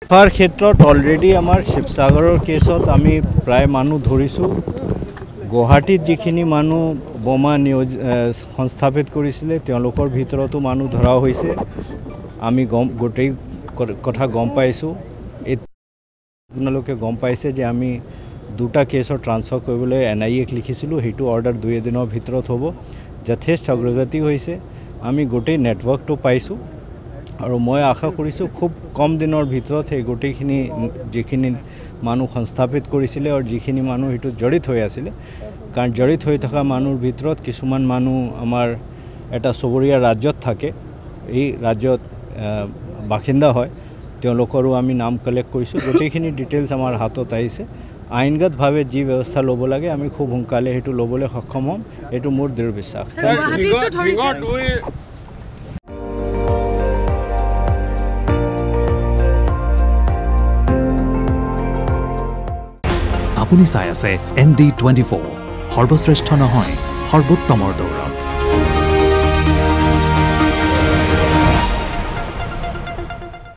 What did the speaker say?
তাৰ ক্ষেত্ৰত অলৰেডি আমাৰ শিৱসাগৰৰ কেছত আমি প্ৰায় মানুহ ধৰিছোঁ গুৱাহাটীত যিখিনি মানুহ বোমা সংস্থাপিত কৰিছিলে তেওঁলোকৰ ভিতৰতো মানুহ ধৰা হৈছে আমি গোটেই কথা গম পাইছোঁ আপোনালোকে গম পাইছে যে আমি দুটা কেছৰ ট্ৰান্সফাৰ কৰিবলৈ NIA-ক লিখিছিলোঁ সেইটো অৰ্ডাৰ 2 দিনৰ ভিতৰত হ'ব যথেষ্ট অগ্ৰগতি হৈছে আমি গোটেই নেটৱৰ্কটো পাইছোঁ আৰু মই আশা কৰিছোঁ খুব কম দিনৰ ভিতৰত এই গোটেইখিনি যিখিনি মানুহ সংস্থাপিত কৰিছিলে আৰু যিখিনি মানুহ হেতু জড়িত হৈ আছিল কাৰণ জড়িত হৈ থকা মানুহৰ ভিতৰত কিছুমান মানুহ আমাৰ এটা চবৰীয়া ৰাজ্যত থাকে এই ৰাজ্যত বাসিন্দা হয় তেওঁলোকৰো আমি নাম কালেক্ট কৰিছোঁ গোটেইখিনি ডিটেইলছ আমাৰ হাতত আহিছে আইনগতভাৱে যি ব্যৱস্থা ল'ব লাগে আমি খুব সোনকালে হেতু ল'বলৈ সক্ষম হ'ম এটো মোৰ দৃঢ় বিশ্বাস আপুনি চাই আছে ND24 সৰ্বশ্ৰেষ্ঠ নহয় সৰ্বোত্তমৰ দৌৰ